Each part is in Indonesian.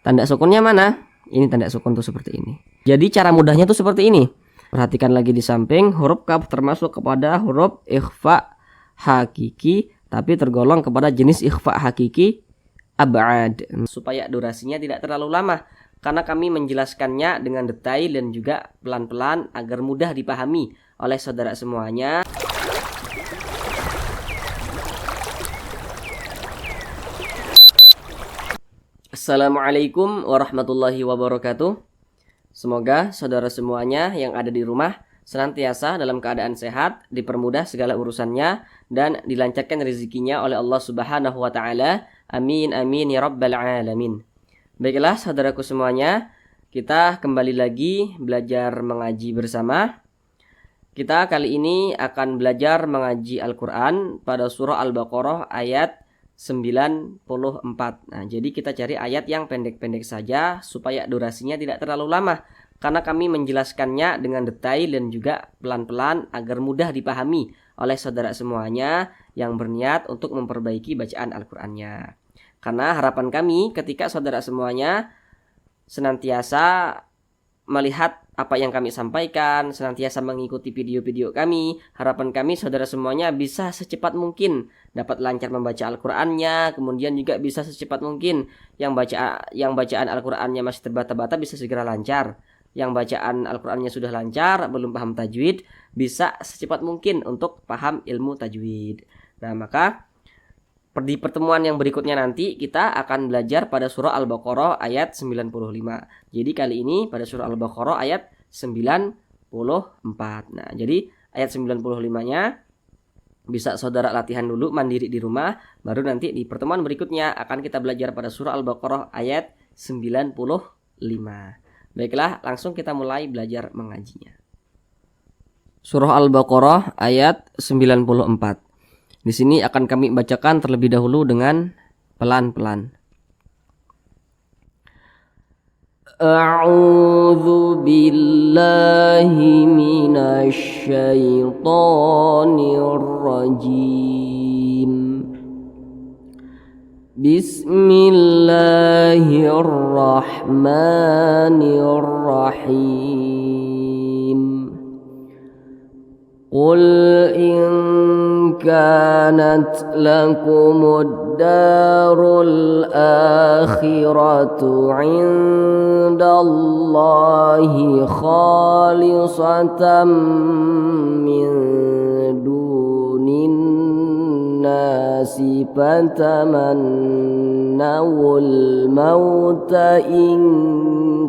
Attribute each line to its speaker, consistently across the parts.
Speaker 1: Tanda sukunnya mana? Ini tanda sukun tuh seperti ini. Jadi cara mudahnya tuh seperti ini. Perhatikan lagi di samping, huruf kaf termasuk kepada huruf ikhfa hakiki, tapi tergolong kepada jenis ikhfa hakiki ab'ad. Supaya durasinya tidak terlalu lama, karena kami menjelaskannya dengan detail dan juga pelan-pelan agar mudah dipahami oleh saudara semuanya. Assalamualaikum warahmatullahi wabarakatuh. Semoga saudara semuanya yang ada di rumah senantiasa dalam keadaan sehat, dipermudah segala urusannya, dan dilancarkan rezekinya oleh Allah Subhanahu wa Ta'ala. Amin amin ya rabbal alamin. Baiklah saudaraku semuanya, kita kembali lagi belajar mengaji bersama. Kita kali ini akan belajar mengaji Al-Quran pada surah Al-Baqarah ayat 94. Nah, jadi kita cari ayat yang pendek-pendek saja supaya durasinya tidak terlalu lama, karena kami menjelaskannya dengan detail dan juga pelan-pelan agar mudah dipahami oleh saudara semuanya yang berniat untuk memperbaiki bacaan Al-Qur'annya. Karena harapan kami ketika saudara semuanya senantiasa melihat apa yang kami sampaikan, senantiasa mengikuti video-video kami, harapan kami saudara semuanya bisa secepat mungkin dapat lancar membaca Al-Qur'annya, kemudian juga bisa secepat mungkin yang bacaan Al-Qur'annya masih terbata-bata bisa segera lancar, yang bacaan Al-Qur'annya sudah lancar belum paham tajwid bisa secepat mungkin untuk paham ilmu tajwid. Nah, maka di pertemuan yang berikutnya nanti kita akan belajar pada surah Al-Baqarah ayat 95. Jadi kali ini pada surah Al-Baqarah ayat 94. Nah, jadi ayat 95-nya bisa saudara latihan dulu mandiri di rumah, baru nanti di pertemuan berikutnya akan kita belajar pada surah Al-Baqarah ayat 95. Baiklah, langsung kita mulai belajar mengajinya. Surah Al-Baqarah ayat 94. Di sini akan kami bacakan terlebih dahulu dengan pelan-pelan. A'udzu billahi minasy syaithanir rajim. Bismillahirrahmanirrahim. Qul in كانت لكم الدار الآخرة عند الله خالصة من دون الناس فتمنوا الموت إن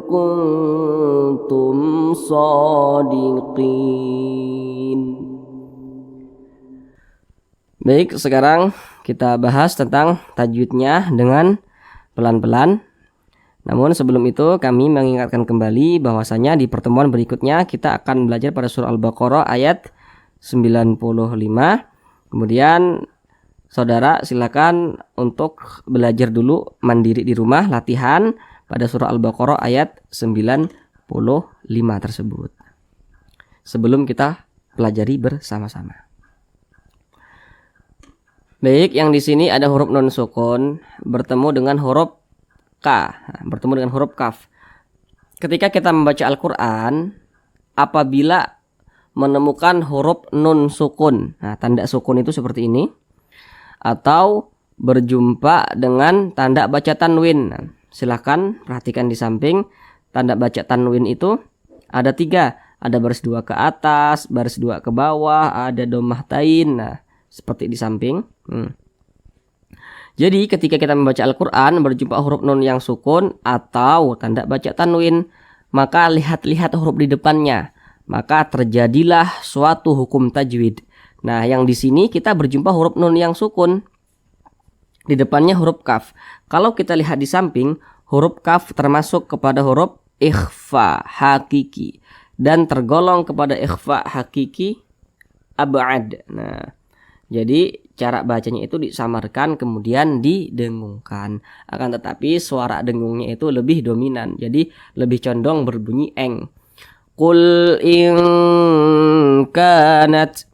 Speaker 1: كنتم صادقين. Baik, sekarang kita bahas tentang tajwidnya dengan pelan-pelan. Namun sebelum itu kami mengingatkan kembali bahwasanya di pertemuan berikutnya kita akan belajar pada surah Al-Baqarah ayat 95. Kemudian saudara silakan untuk belajar dulu mandiri di rumah, latihan pada surah Al-Baqarah ayat 95 tersebut, sebelum kita pelajari bersama-sama. Baik, yang di sini ada huruf nun sukun bertemu dengan huruf K, bertemu dengan huruf kaf. Ketika kita membaca Al-Qur'an, apabila menemukan huruf nun sukun, nah tanda sukun itu seperti ini, atau berjumpa dengan tanda baca tanwin. Nah, silahkan perhatikan di samping, tanda baca tanwin itu ada 3, ada baris 2 ke atas, baris 2 ke bawah, ada dhammah tain. Nah, seperti di samping. Jadi ketika kita membaca Al-Quran berjumpa huruf nun yang sukun atau tanda baca tanwin, maka lihat-lihat huruf di depannya, maka terjadilah suatu hukum tajwid. Nah, yang di sini kita berjumpa huruf nun yang sukun, di depannya huruf kaf. Kalau kita lihat di samping, huruf kaf termasuk kepada huruf ikhfa hakiki dan tergolong kepada ikhfa hakiki ab'ad. Nah, jadi cara bacanya itu disamarkan kemudian didengungkan. Akan tetapi suara dengungnya itu lebih dominan, jadi lebih condong berbunyi eng. Qul in kanat,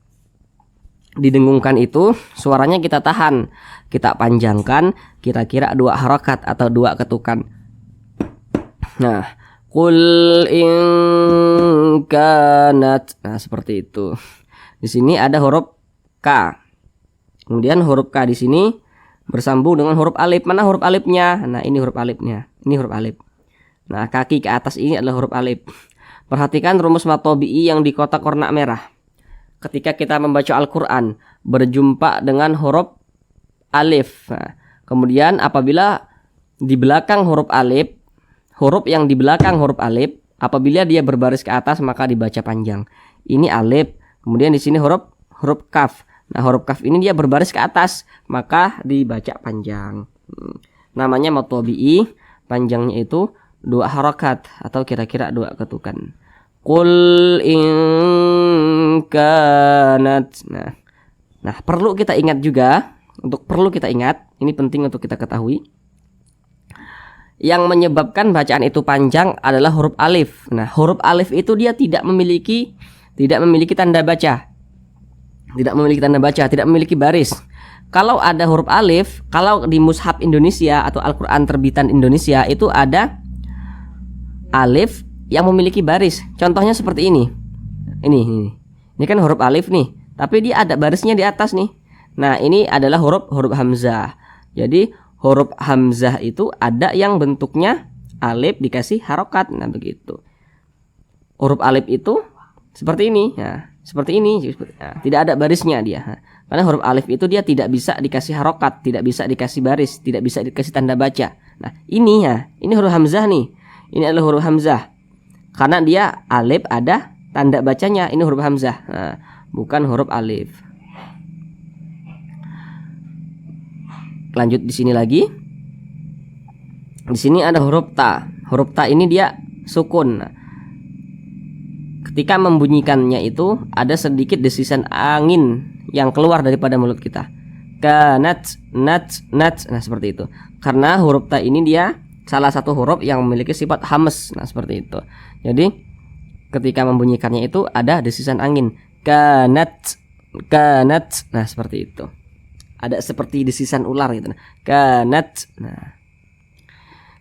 Speaker 1: didengungkan itu suaranya kita tahan, kita panjangkan kira-kira 2 harakat atau 2 ketukan. Nah, qul in kanat. Nah, seperti itu. Di sini ada huruf K. Kemudian huruf K di sini bersambung dengan huruf alif. Mana huruf alifnya? Nah, ini huruf alifnya. Ini huruf alif. Nah, kaki ke atas ini adalah huruf alif. Perhatikan rumus matobi'i yang di kotak warna merah. Ketika kita membaca Al-Quran, berjumpa dengan huruf alif. Nah, kemudian apabila di belakang huruf alif, huruf yang di belakang huruf alif, apabila dia berbaris ke atas maka dibaca panjang. Ini alif. Kemudian di sini huruf kaf. Nah, huruf kaf ini dia berbaris ke atas, maka dibaca panjang. Namanya matobi'i, panjangnya itu 2 harakat atau kira-kira 2 ketukan. Qul in kanat. Nah, perlu kita ingat juga, ini penting untuk kita ketahui. Yang menyebabkan bacaan itu panjang adalah huruf alif. Nah, huruf alif itu dia tidak memiliki tanda baca. Tidak memiliki baris. Kalau ada huruf alif, kalau di mushaf Indonesia atau Al-Quran terbitan Indonesia itu ada alif yang memiliki baris. Contohnya seperti ini. Ini kan huruf alif nih, tapi dia ada barisnya di atas nih. Nah, ini adalah huruf hamzah. Jadi huruf hamzah itu ada yang bentuknya alif dikasih harokat. Nah, begitu. Huruf alif itu seperti ini. Nah, seperti ini. Nah, tidak ada barisnya dia. Nah, karena huruf alif itu dia tidak bisa dikasih harokat, tidak bisa dikasih baris, tidak bisa dikasih tanda baca. Nah, ini huruf hamzah nih. Ini adalah huruf hamzah. Karena dia alif ada tanda bacanya, ini huruf hamzah. Nah, bukan huruf alif. Lanjut di sini lagi. Di sini ada huruf ta. Huruf ta ini dia sukun. Nah, ketika membunyikannya itu ada sedikit desisan angin yang keluar daripada mulut kita. Kanat, nat. Nah, seperti itu. Karena huruf ta ini dia salah satu huruf yang memiliki sifat hamas. Nah, seperti itu. Jadi ketika membunyikannya itu ada desisan angin. Kanat. Nah, seperti itu. Ada seperti desisan ular gitu. Kanat. Nah,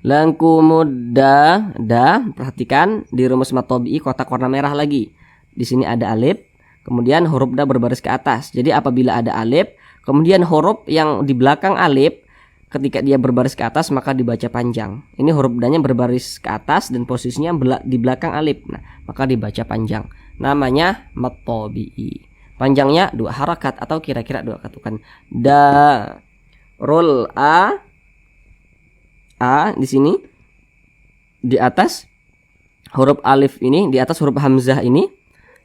Speaker 1: langkumudda. Perhatikan di rumus matobi'i kotak warna merah lagi. Di sini ada alif, kemudian huruf da berbaris ke atas. Jadi apabila ada alif, kemudian huruf yang di belakang alif, ketika dia berbaris ke atas maka dibaca panjang. Ini huruf danya berbaris ke atas dan posisinya di belakang alif. Nah, maka dibaca panjang. Namanya matobi'i. Panjangnya 2 harakat atau kira-kira 2 ketukan. Darul a di sini di atas huruf alif ini, di atas huruf hamzah ini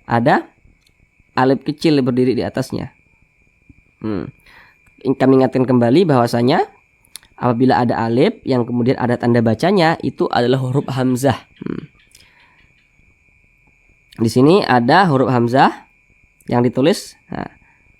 Speaker 1: ada alif kecil berdiri di atasnya. Kami ingatkan kembali bahwasanya apabila ada alif yang kemudian ada tanda bacanya itu adalah huruf hamzah. Di sini ada huruf hamzah yang ditulis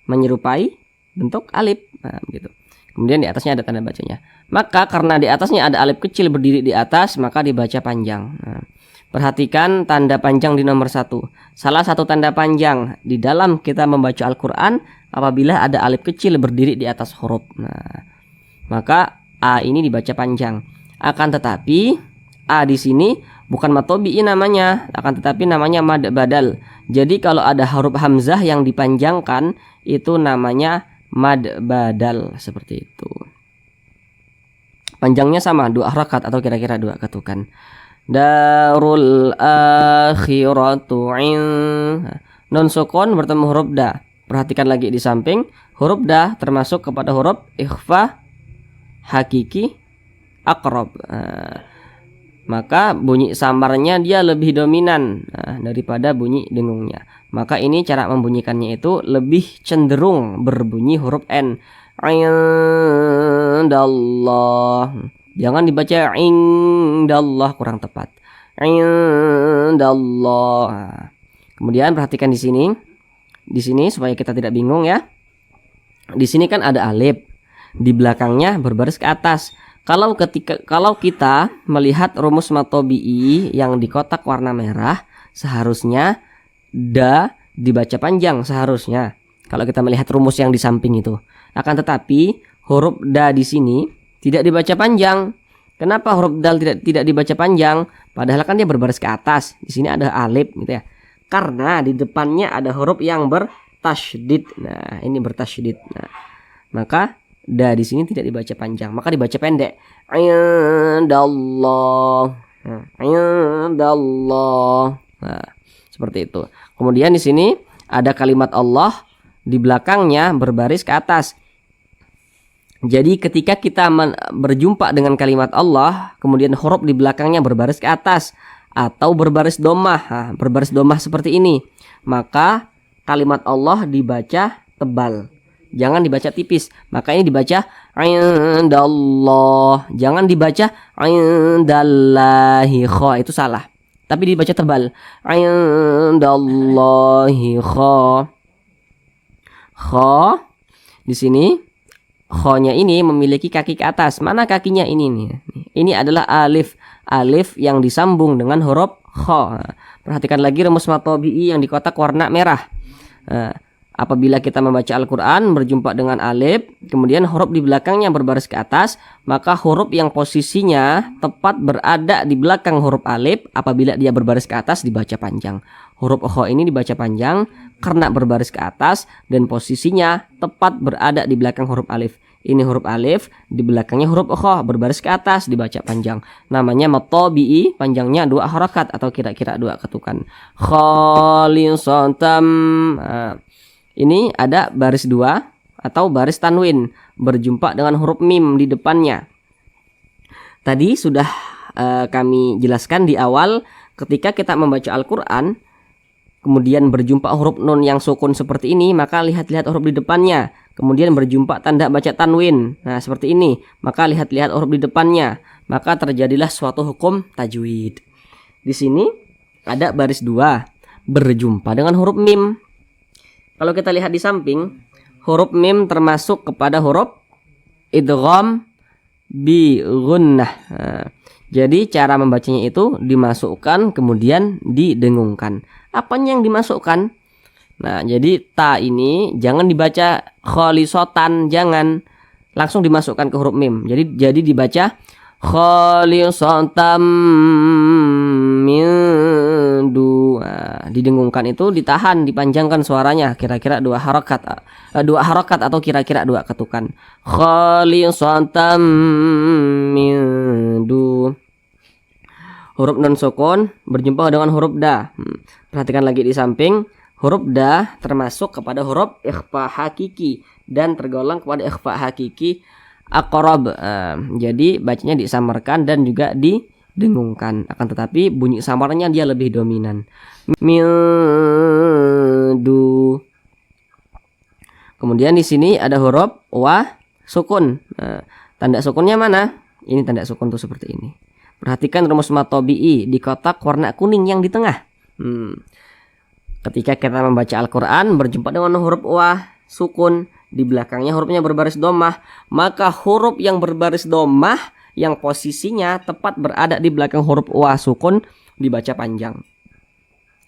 Speaker 1: menyerupai bentuk alif. Nah, begitu. Kemudian di atasnya ada tanda bacanya. Maka karena di atasnya ada alif kecil berdiri di atas, maka dibaca panjang. Nah, perhatikan tanda panjang di nomor 1. Salah satu tanda panjang di dalam kita membaca Al-Quran apabila ada alif kecil berdiri di atas huruf. Nah, maka A ini dibaca panjang. Akan tetapi A di sini bukan matobi'i namanya, akan tetapi namanya mad badal. Jadi kalau ada huruf hamzah yang dipanjangkan itu namanya mad badal, seperti itu. Panjangnya sama 2 harakat atau kira-kira 2 ketukan. Darul akhiratu in. Nun sukun bertemu huruf da. Perhatikan lagi di samping, huruf da termasuk kepada huruf ikhfa hakiki aqrab. Maka bunyi samarnya dia lebih dominan daripada bunyi dengungnya. Maka ini cara membunyikannya itu lebih cenderung berbunyi huruf N. Indallah. Jangan dibaca indallah, kurang tepat. Indallah. Kemudian perhatikan di sini. Di sini supaya kita tidak bingung ya. Di sini kan ada alif. Di belakangnya berbaris ke atas. Kalau kita melihat rumus matobi'i yang di kotak warna merah, seharusnya da dibaca panjang seharusnya. Kalau kita melihat rumus yang di samping itu. Akan tetapi huruf da di sini tidak dibaca panjang. Kenapa huruf dal tidak dibaca panjang? Padahal kan dia berbaris ke atas. Di sini ada alif gitu ya. Karena di depannya ada huruf yang bertasydid. Nah, ini bertasydid. Nah, maka da di sini tidak dibaca panjang, maka dibaca pendek. Indallah. Nah, indallah. Nah, seperti itu. Kemudian di sini ada kalimat Allah, di belakangnya berbaris ke atas. Jadi ketika kita berjumpa dengan kalimat Allah, kemudian huruf di belakangnya berbaris ke atas atau berbaris domah, berbaris domah seperti ini, maka kalimat Allah dibaca tebal, jangan dibaca tipis. Makanya dibaca indallah, jangan dibaca indallahi kha, itu salah. Tapi dibaca tebal, indallahi kha. Kha di sini, kha-nya ini memiliki kaki ke atas. Mana kakinya ini nih? Ini adalah alif. Alif yang disambung dengan huruf kha. Perhatikan lagi rumus matobi'i yang di kotak warna merah. Apabila kita membaca Al-Quran berjumpa dengan alif, kemudian huruf di belakangnya berbaris ke atas, maka huruf yang posisinya tepat berada di belakang huruf alif, apabila dia berbaris ke atas dibaca panjang. Huruf kha ini dibaca panjang karena berbaris ke atas dan posisinya tepat berada di belakang huruf alif. Ini huruf alif, di belakangnya huruf kha berbaris ke atas dibaca panjang. Namanya matobi'i, panjangnya 2 harakat atau kira-kira 2 ketukan. Khalisatam. Ini ada baris 2 atau baris tanwin berjumpa dengan huruf mim di depannya. Tadi sudah kami jelaskan di awal, ketika kita membaca Al-Quran kemudian berjumpa huruf nun yang sukun seperti ini, maka lihat-lihat huruf di depannya. Kemudian berjumpa tanda baca tanwin, nah seperti ini, maka lihat-lihat huruf di depannya, maka terjadilah suatu hukum tajwid. Di sini ada baris 2 berjumpa dengan huruf mim. Kalau kita lihat di samping, huruf mim termasuk kepada huruf idgham bi gunnah. Nah, jadi cara membacanya itu dimasukkan kemudian didengungkan. Apanya yang dimasukkan? Nah, jadi ta ini jangan dibaca khalisotan, jangan langsung dimasukkan ke huruf mim. Jadi dibaca khalisotam min du. Nah, didengungkan itu ditahan, dipanjangkan suaranya kira-kira 2 harakat atau kira-kira 2 ketukan. Khalisotam min du. Huruf nun sukun berjumpa dengan huruf da. Perhatikan lagi di samping, huruf da termasuk kepada huruf ikhfa hakiki dan tergolong kepada ikhfa hakiki aqrab. Jadi bacanya disamarkan dan juga didengungkan. Akan tetapi bunyi samarnya dia lebih dominan. Mildu. Kemudian di sini ada huruf wa sukun. Tanda sukunnya mana? Ini tanda sukun tuh seperti ini. Perhatikan rumus matobi'i di kotak warna kuning yang di tengah. Ketika kita membaca Al-Quran berjumpa dengan huruf wa sukun, di belakangnya hurufnya berbaris domah, maka huruf yang berbaris domah yang posisinya tepat berada di belakang huruf wa sukun dibaca panjang.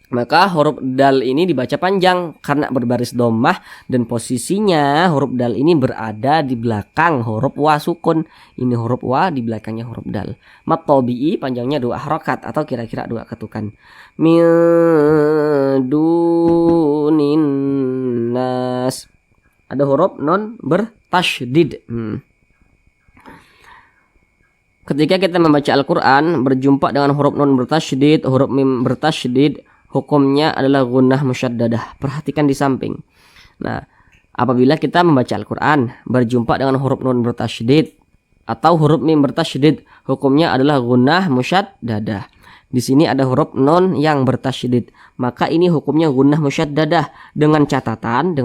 Speaker 1: Maka huruf dal ini dibaca panjang karena berbaris domah dan posisinya huruf dal ini berada di belakang huruf wa sukun. Ini huruf wa, di belakangnya huruf dal. Matobi'i panjangnya 2 harakat atau kira-kira 2 ketukan. Min dunin nas. Ada huruf non bertasydid. Ketika kita membaca Al-Quran berjumpa dengan huruf non bertasydid, huruf mim bertasydid, hukumnya adalah gunnah musyaddadah. Perhatikan di samping. Nah, apabila kita membaca Al-Quran berjumpa dengan huruf nun bertasydid atau huruf mim bertasydid, hukumnya adalah gunnah musyaddadah. Di sini ada huruf nun yang bertasydid, maka ini hukumnya gunnah musyaddadah dengan catatan.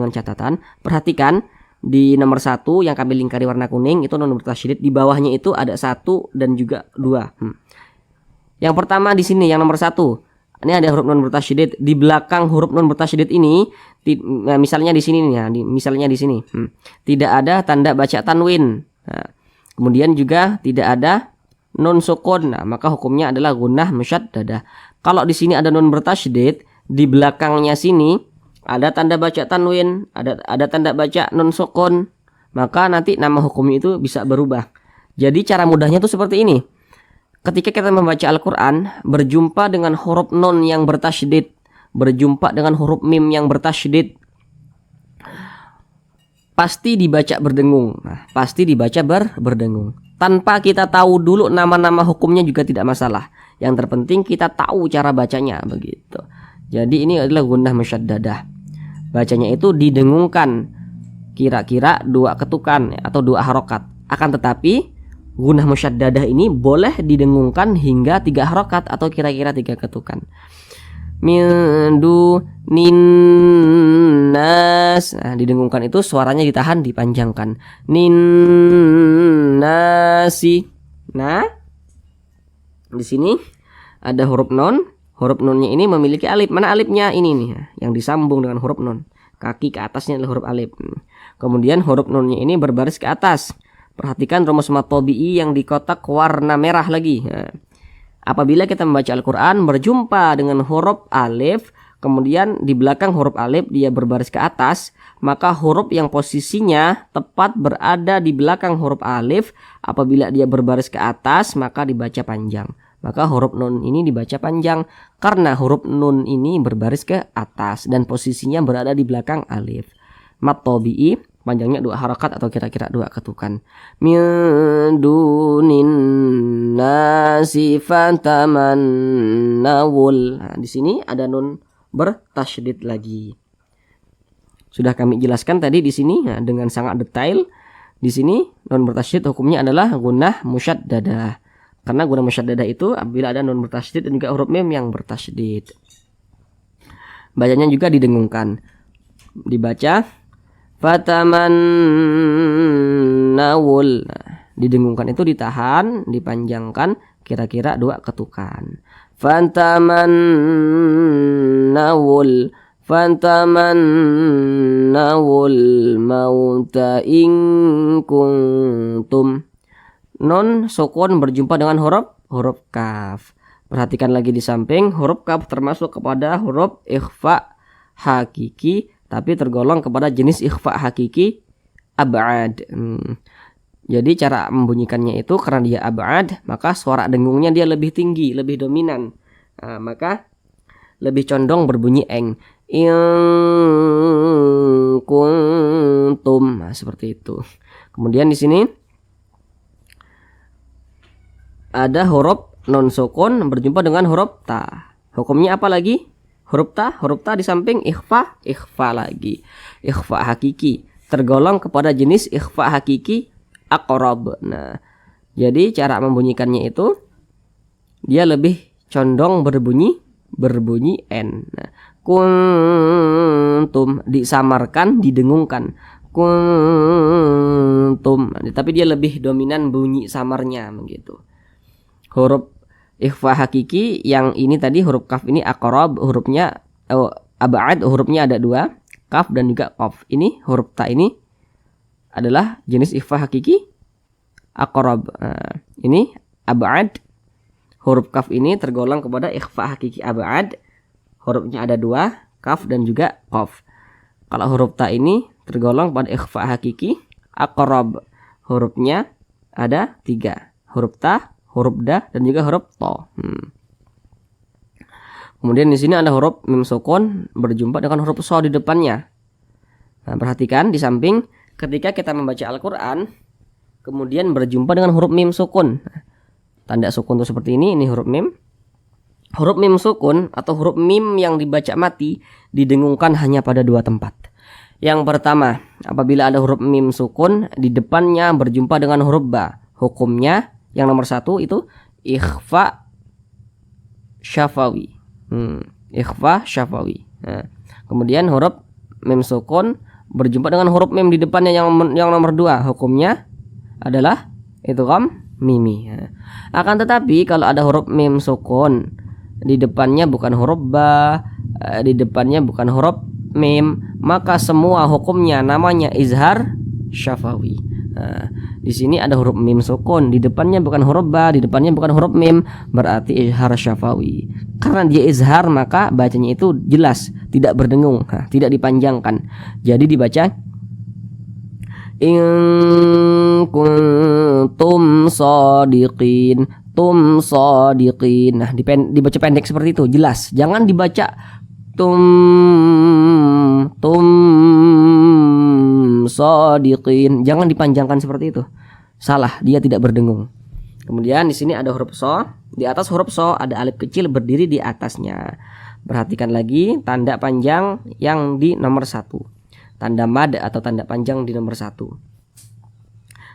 Speaker 1: Perhatikan di nomor 1 yang kami lingkari warna kuning itu nun bertasydid, di bawahnya itu ada 1 dan juga 2. Yang pertama di sini yang nomor 1. Ini ada huruf nun bertasydid, di belakang huruf nun bertasydid ini misalnya di sini nih ya, misalnya di sini tidak ada tanda baca tanwin. Nah, kemudian juga tidak ada nun sukun. Nah, maka hukumnya adalah gunnah musyaddadah. Kalau di sini ada nun bertasydid, di belakangnya sini ada tanda baca tanwin, ada tanda baca nun sukun, maka nanti nama hukumnya itu bisa berubah. Jadi cara mudahnya tuh seperti ini. ketika kita membaca Al-Quran berjumpa dengan huruf nun yang bertasydid, berjumpa dengan huruf mim yang bertasydid, pasti dibaca berdengung. Nah, pasti dibaca berdengung. Tanpa kita tahu dulu nama-nama hukumnya juga tidak masalah. Yang terpenting kita tahu cara bacanya begitu. Jadi ini adalah gunnah musyaddadah. Bacanya itu didengungkan kira-kira 2 ketukan atau 2 harokat. Akan tetapi gunnah musyaddadah ini boleh didengungkan hingga 3 harokat atau kira-kira 3 ketukan. Min nas. Nah, didengungkan itu suaranya ditahan, dipanjangkan. Nin nasi. Nah, di sini ada huruf nun. Huruf nunnya ini memiliki alif. Mana alifnya? Ini nih, yang disambung dengan huruf nun. Kaki ke atasnya adalah huruf alif. Kemudian huruf nunnya ini berbaris ke atas. Perhatikan rumus mad tabi'i yang di kotak warna merah lagi. Nah, apabila kita membaca Al-Quran berjumpa dengan huruf alif, kemudian di belakang huruf alif dia berbaris ke atas, maka huruf yang posisinya tepat berada di belakang huruf alif, apabila dia berbaris ke atas maka dibaca panjang. Maka huruf nun ini dibaca panjang karena huruf nun ini berbaris ke atas dan posisinya berada di belakang alif. Mad tabi'i panjangnya 2 harakat atau kira-kira 2 ketukan. Min dunin nasi fatamannawul. Nah, di sini ada nun bertasydid lagi. Sudah kami jelaskan tadi di sini dengan sangat detail. Di sini nun bertasydid hukumnya adalah gunnah musyaddadah. Karena gunnah musyaddadah itu apabila ada nun bertasydid dan juga huruf mim yang bertasydid. Bacanya juga didengungkan. Dibaca fatamannawul. Didengungkan itu ditahan, dipanjangkan kira-kira 2 ketukan. Fatamannawul mauta in kuntum. Nun sukun berjumpa dengan huruf kaf. Perhatikan lagi di samping, huruf kaf termasuk kepada huruf ikhfa hakiki, tapi tergolong kepada jenis ikhfa hakiki ab'ad. Jadi cara membunyikannya itu karena dia ab'ad, maka suara dengungnya dia lebih tinggi, lebih dominan. Maka lebih condong berbunyi eng. In kuntum. Nah, seperti itu. Kemudian di sini ada huruf non sukun berjumpa dengan huruf ta. Hukumnya apa lagi? Huruf ta di samping ikhfa lagi. Ikhfa hakiki tergolong kepada jenis ikhfa hakiki aqrab. Nah, jadi cara membunyikannya itu dia lebih condong berbunyi n. Nah, kuntum disamarkan, didengungkan. Kuntum, tapi dia lebih dominan bunyi samarnya begitu. Huruf ikhfa hakiki yang ini tadi huruf kaf ini aqrab, hurufnya ab'ad, hurufnya ada 2, kaf dan juga qaf. Ini huruf ta ini adalah jenis ikhfa hakiki aqrab. Ini ab'ad. Huruf kaf ini tergolong kepada ikhfa hakiki ab'ad. Hurufnya ada 2, kaf dan juga qaf. Kalau huruf ta ini tergolong pada ikhfa hakiki aqrab. Hurufnya ada 3. Huruf ta, huruf da dan juga huruf to. Kemudian di sini ada huruf mim sukun berjumpa dengan huruf so di depannya. Nah, perhatikan di samping ketika kita membaca Al-Qur'an kemudian berjumpa dengan huruf mim sukun. Tanda sukun itu seperti ini huruf mim. Huruf mim sukun atau huruf mim yang dibaca mati didengungkan hanya pada 2 tempat. Yang pertama, apabila ada huruf mim sukun di depannya berjumpa dengan huruf ba, hukumnya yang nomor 1 itu ikhfa syafawi. Ikhfa syafawi. Nah, kemudian huruf mim sukun berjumpa dengan huruf mim di depannya yang nomor 2, hukumnya adalah idgham mimi. Nah, akan tetapi kalau ada huruf mim sukun di depannya bukan huruf ba, di depannya bukan huruf mim, maka semua hukumnya namanya izhar syafawi. Nah, di sini ada huruf mim sukun, di depannya bukan huruf ba, di depannya bukan huruf mim, berarti izhar syafawi. Karena dia izhar maka bacanya itu jelas, tidak berdengung, tidak dipanjangkan. Jadi dibaca in kuntum shadiqin. tum shadiqin. Nah, dibaca pendek seperti itu, jelas. Jangan dibaca tum shadiqin. Jangan dipanjangkan seperti itu. Salah, dia tidak berdengung. Kemudian di sini ada huruf so. Di atas huruf so ada alif kecil berdiri di atasnya. Perhatikan lagi tanda panjang yang di nomor 1. Tanda mad atau tanda panjang di nomor 1.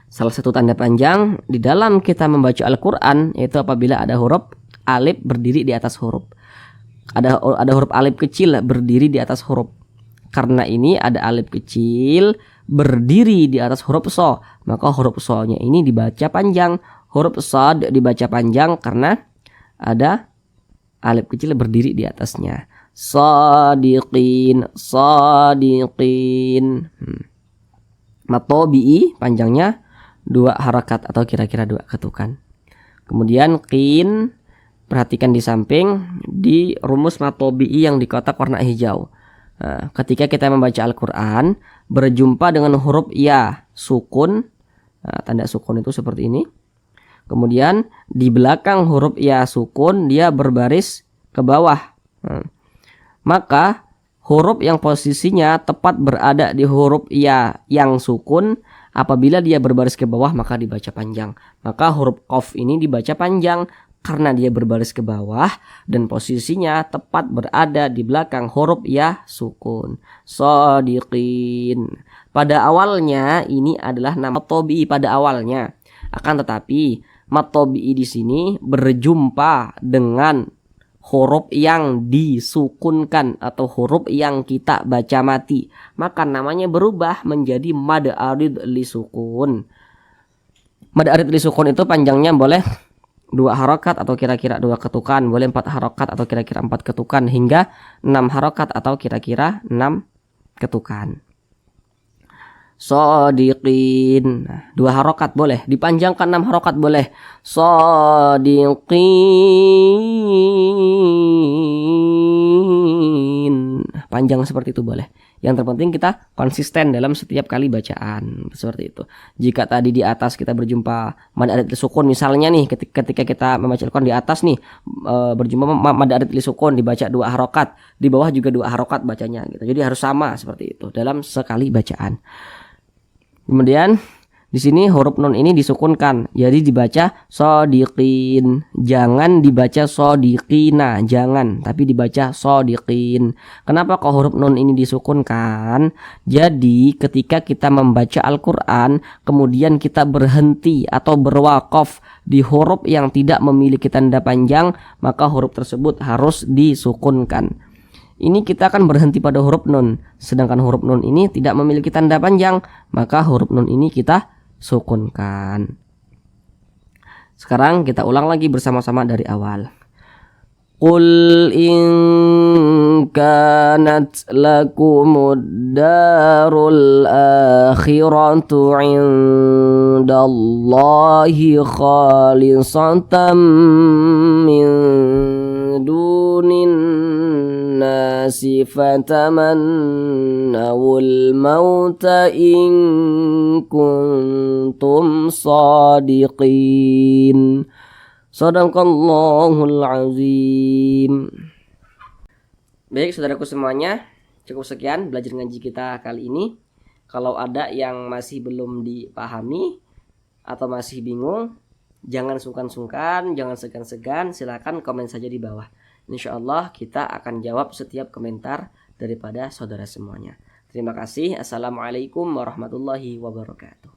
Speaker 1: Salah satu tanda panjang di dalam kita membaca Al-Quran yaitu apabila ada huruf alif berdiri di atas huruf. Ada huruf alif kecil berdiri di atas huruf. Karena ini ada alif kecil berdiri di atas huruf so, maka huruf so-nya ini dibaca panjang. Huruf shad dibaca panjang karena ada alif kecil berdiri di atasnya. Shadiqin, shadiqin. Matobi'i panjangnya 2 harakat atau kira-kira 2 ketukan. Kemudian qin, perhatikan di samping di rumus matobi'i yang di kotak warna hijau. Nah, ketika kita membaca Al-Quran berjumpa dengan huruf ya sukun, nah, tanda sukun itu seperti ini. Kemudian di belakang huruf ya sukun dia berbaris ke bawah. Maka huruf yang posisinya tepat berada di huruf ya yang sukun, apabila dia berbaris ke bawah maka dibaca panjang. Maka huruf qaf ini dibaca panjang karena dia berbaris ke bawah dan posisinya tepat berada di belakang huruf ya sukun. Shadiqin. Pada awalnya ini adalah nama tobi pada awalnya. Akan tetapi matobi'i di sini berjumpa dengan huruf yang disukunkan atau huruf yang kita baca mati, maka namanya berubah menjadi mad arid li sukun. Mad arid li sukun itu panjangnya boleh 2 harokat atau kira-kira 2 ketukan, boleh 4 harokat atau kira-kira 4 ketukan, hingga 6 harokat atau kira-kira 6 ketukan. Shadiqin, 2 harokat boleh, dipanjangkan 6 harokat boleh. Shadiqin, panjang seperti itu boleh. Yang terpenting kita konsisten dalam setiap kali bacaan, seperti itu. Jika tadi di atas kita berjumpa mad arid li sukun, misalnya nih ketika kita membaca Al-Quran di atas nih berjumpa mad arid li sukun dibaca 2 harokat, di bawah juga 2 harokat bacanya gitu. Jadi harus sama seperti itu dalam sekali bacaan. Kemudian di sini huruf nun ini disukunkan, jadi dibaca shadiqin. Jangan dibaca shadiqina, jangan, tapi dibaca shadiqin. Kenapa kok huruf nun ini disukunkan? Jadi ketika kita membaca Al-Quran kemudian kita berhenti atau berwaqaf di huruf yang tidak memiliki tanda panjang, maka huruf tersebut harus disukunkan. Ini kita akan berhenti pada huruf nun, sedangkan huruf nun ini tidak memiliki tanda panjang, maka huruf nun ini kita sukunkan. Sekarang kita ulang lagi bersama-sama dari awal. Qul in kanat lakumud darul akhiratu indallahi khalisatan min dunin nasi fatamannawul mauta in kuntum shadiqin. Shadaqallahul azim. Baik saudaraku semuanya, cukup sekian belajar ngaji kita kali ini. Kalau ada yang masih belum dipahami atau masih bingung, jangan sungkan-sungkan, jangan segan-segan, silakan komen saja di bawah. Insyaallah kita akan jawab setiap komentar daripada saudara semuanya. Terima kasih. Assalamualaikum warahmatullahi wabarakatuh.